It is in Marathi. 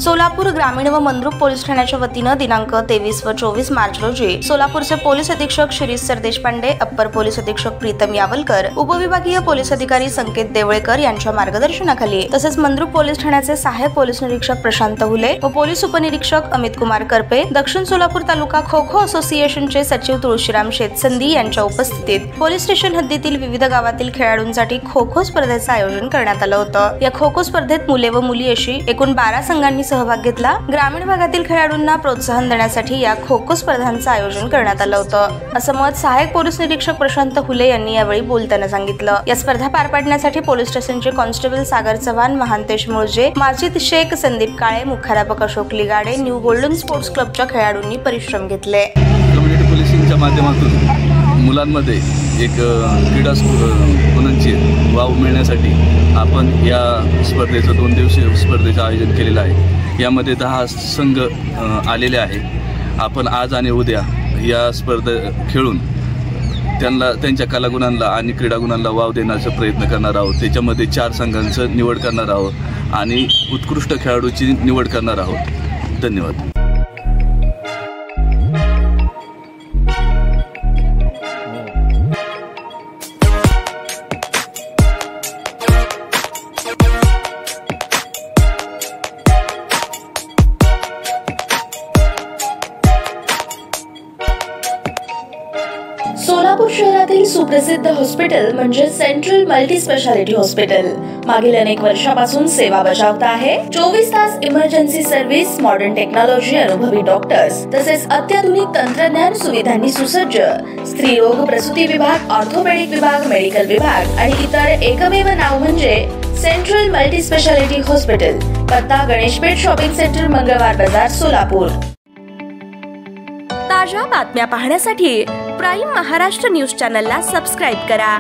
सोलापूर ग्रामीण व मंद्रुप पोलीस ठाण्याच्या वतीनं दिनांक 23 व 24 मार्च रोजी सोलापूरचे पोलीस अधीक्षक Shirish sir Deshpande, upper police अधीक्षक प्रीतम यावलकर, उपविभागीय पोलीस अधिकारी संकेत देवळेकर यांच्या मार्गदर्शनाखाली तसेच मंद्रुप पोलीस ठाण्याचे सहाय्यक पोलीस निरीक्षक प्रशांत हुले व पोलीस उपनिरीक्षक अमित कुमार करपे, दक्षिण सोलापूर तालुका खो खो असोसिएशनचे सचिव तुळशीराम शेतसंदी यांच्या उपस्थितीत पोलीस स्टेशन हद्दीतील विविध गावातील खेळाडूंसाठी खो खो स्पर्धेचे आयोजन करण्यात आलं होतं। या खो खो स्पर्धेत मुले व मुली अशी एकूण 12 संघांनी सहभाग घेतला। ग्रामीण भागातील खेळाडूंना प्रोत्साहन देण्यासाठी या खो खो स्पर्धांचं आयोजन करण्यात आलं होतं, असं मत सहाय्यक पोलीस निरीक्षक प्रशांत हुले यांनी यावेळी बोलताना सांगितलं। या स्पर्धा पार पाडण्यासाठी पोलीस स्टेशनचे कॉन्स्टेबल सागर चव्हाण, महांतेश मुळजे, माजिद शेख, संदीप काळे, मुख्याध्यापक Ashok Ligade, new golden sports क्लबच्या खेळाडूंनी परिश्रम घेतले। कम्युनिटी पोलिसिंगच्या माध्यमातून मुलांमध्ये एक क्रीडा गुणांची वाव मिळण्यासाठी आपण या स्पर्धेचं 2 दिवसीय स्पर्धेचं आयोजन केलेलं आहे। यामध्ये 10 संघ आलेले आहे। आपण आज आणि उद्या या स्पर्धा खेळून त्यांच्या कलागुणांना आणि क्रीडागुणांना वाव देण्याचा प्रयत्न करणार आहोत। त्याच्यामध्ये 4 संघांचं निवड करणार आहोत आणि उत्कृष्ट खेळाडूची निवड करणार आहोत। धन्यवाद। सोलापूर शहरातील सुप्रसिद्ध हॉस्पिटल म्हणजे सेंट्रल मल्टी स्पेशालिटी हॉस्पिटल मागील अनेक वर्षापासून सेवा बजावत आहे। 24 तास इमर्जन्सी सर्व्हिस, मॉडर्न टेक्नॉलॉजी, अनुभवी डॉक्टर्स तसेच अत्याधुनिक तंत्रज्ञान सुविधांनी सुसज्ज स्त्रीरोग प्रसूती विभाग, ऑर्थोपेडिक विभाग, मेडिकल विभाग आणि इतर एकमेव नाव म्हणजे सेंट्रल मल्टी स्पेशालिटी हॉस्पिटल। पत्ता गणेशपेठ शॉपिंग सेंटर, मंगळवार बाजार, सोलापूर। ताज्या बातम्या पाहण्यासाठी प्राईम महाराष्ट्र न्यूज चॅनलला सबस्क्राईब करा।